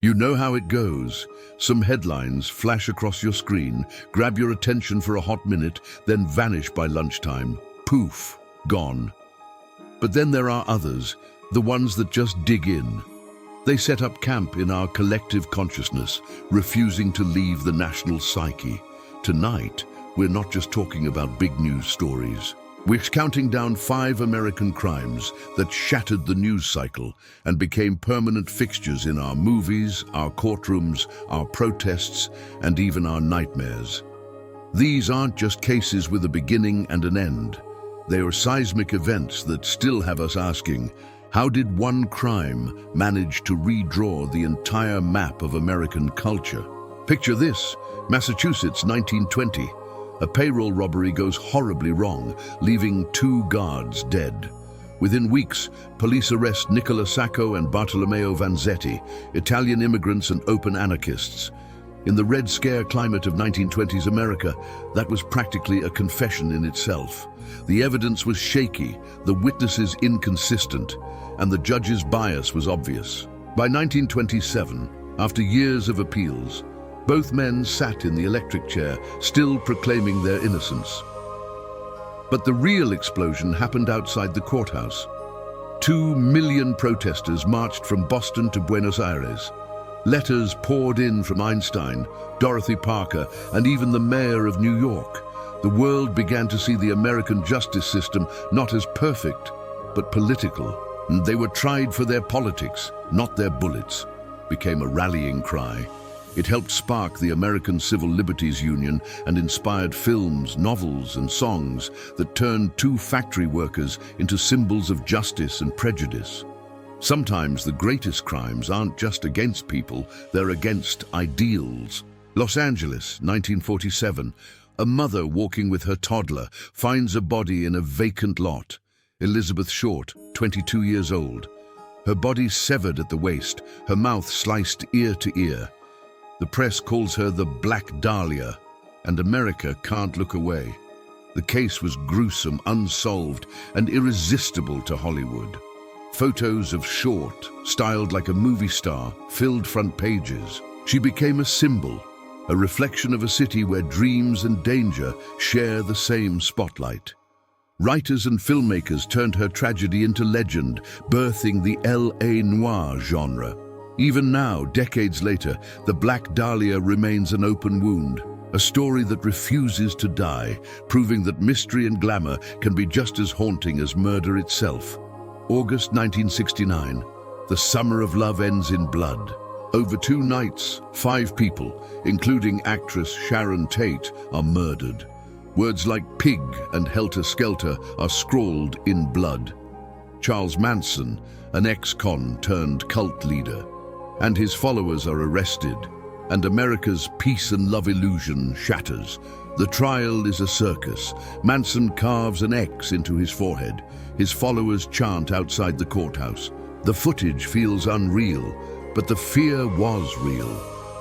You know how it goes. Some headlines flash across your screen, grab your attention for a hot minute, then vanish by lunchtime. Poof, gone. But then there are others, the ones that just dig in. They set up camp in our collective consciousness, refusing to leave the national psyche. Tonight, we're not just talking about big news stories. We're counting down 5 American crimes that shattered the news cycle and became permanent fixtures in our movies, our courtrooms, our protests, and even our nightmares. These aren't just cases with a beginning and an end. They are seismic events that still have us asking, how did one crime manage to redraw the entire map of American culture? Picture this, Massachusetts, 1920. A payroll robbery goes horribly wrong, leaving 2 guards dead. Within weeks, police arrest Nicola Sacco and Bartolomeo Vanzetti, Italian immigrants and open anarchists. In the Red Scare climate of 1920s America, that was practically a confession in itself. The evidence was shaky, the witnesses inconsistent, and the judge's bias was obvious. By 1927, after years of appeals, both men sat in the electric chair, still proclaiming their innocence. But the real explosion happened outside the courthouse. 2 million protesters marched from Boston to Buenos Aires. Letters poured in from Einstein, Dorothy Parker, and even the mayor of New York. The world began to see the American justice system not as perfect, but political. And they were tried for their politics, not their bullets. Became a rallying cry. It helped spark the American Civil Liberties Union and inspired films, novels, and songs that turned 2 factory workers into symbols of justice and prejudice. Sometimes the greatest crimes aren't just against people, they're against ideals. Los Angeles, 1947. A mother walking with her toddler finds a body in a vacant lot. Elizabeth Short, 22 years old. Her body severed at the waist, her mouth sliced ear to ear. The press calls her the Black Dahlia, and America can't look away. The case was gruesome, unsolved, and irresistible to Hollywood. Photos of Short, styled like a movie star, filled front pages. She became a symbol, a reflection of a city where dreams and danger share the same spotlight. Writers and filmmakers turned her tragedy into legend, birthing the L.A. noir genre. Even now, decades later, the Black Dahlia remains an open wound, a story that refuses to die, proving that mystery and glamour can be just as haunting as murder itself. August 1969. The summer of love ends in blood. Over 2 nights, 5 people, including actress Sharon Tate, are murdered. Words like pig and helter-skelter are scrawled in blood. Charles Manson, an ex-con turned cult leader, and his followers are arrested, and America's peace and love illusion shatters. The trial is a circus. Manson carves an X into his forehead. His followers chant outside the courthouse. The footage feels unreal, but the fear was real.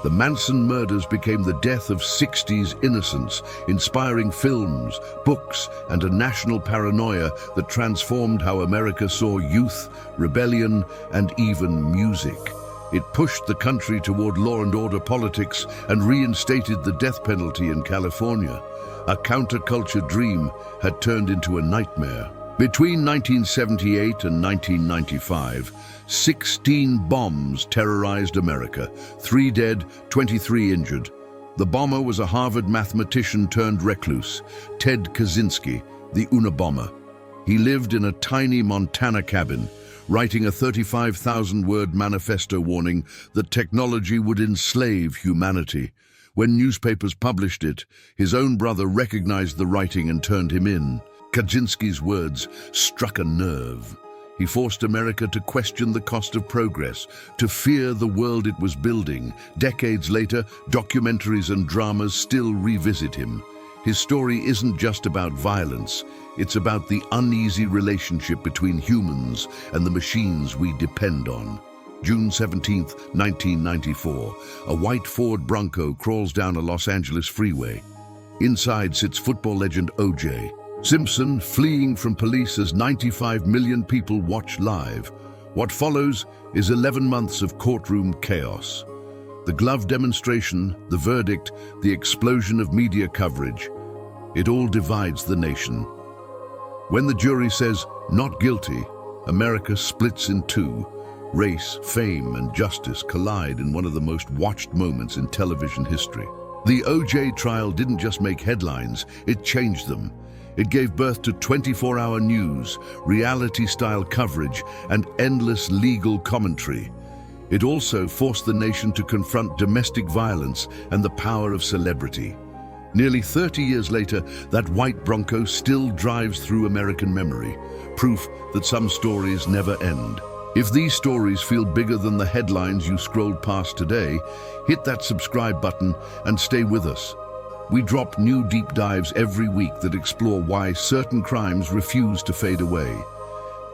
The Manson murders became the death of 60s innocence, inspiring films, books, and a national paranoia that transformed how America saw youth, rebellion, and even music. It pushed the country toward law and order politics and reinstated the death penalty in California. A counterculture dream had turned into a nightmare. Between 1978 and 1995, 16 bombs terrorized America, 3 dead, 23 injured. The bomber was a Harvard mathematician turned recluse, Ted Kaczynski, the Unabomber. He lived in a tiny Montana cabin, writing a 35,000-word manifesto warning that technology would enslave humanity. When newspapers published it, his own brother recognized the writing and turned him in. Kaczynski's words struck a nerve. He forced America to question the cost of progress, to fear the world it was building. Decades later, documentaries and dramas still revisit him. His story isn't just about violence. It's about the uneasy relationship between humans and the machines we depend on. June 17, 1994, a white Ford Bronco crawls down a Los Angeles freeway. Inside sits football legend O.J. Simpson, fleeing from police as 95 million people watch live. What follows is 11 months of courtroom chaos. The glove demonstration, the verdict, the explosion of media coverage. It all divides the nation. When the jury says, "not guilty," America splits in two. Race, fame, and justice collide in one of the most watched moments in television history. The O.J. trial didn't just make headlines, it changed them. It gave birth to 24-hour news, reality-style coverage, and endless legal commentary. It also forced the nation to confront domestic violence and the power of celebrity. Nearly 30 years later, that white Bronco still drives through American memory, proof that some stories never end. If these stories feel bigger than the headlines you scrolled past today, hit that subscribe button and stay with us. We drop new deep dives every week that explore why certain crimes refuse to fade away.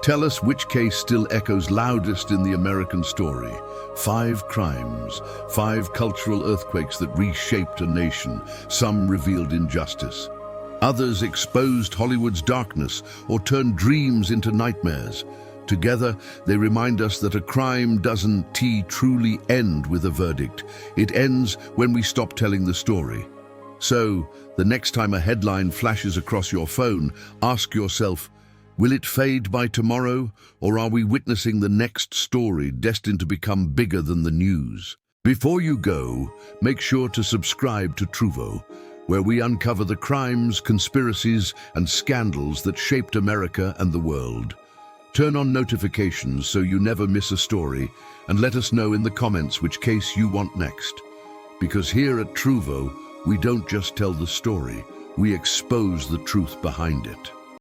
Tell us which case still echoes loudest in the American story. 5 crimes, 5 cultural earthquakes that reshaped a nation. Some revealed injustice. Others exposed Hollywood's darkness or turned dreams into nightmares. Together, they remind us that a crime doesn't truly end with a verdict. It ends when we stop telling the story. So, the next time a headline flashes across your phone, ask yourself, will it fade by tomorrow, or are we witnessing the next story destined to become bigger than the news? Before you go, make sure to subscribe to Truvo, where we uncover the crimes, conspiracies, and scandals that shaped America and the world. Turn on notifications so you never miss a story, and let us know in the comments which case you want next. Because here at Truvo, we don't just tell the story, we expose the truth behind it.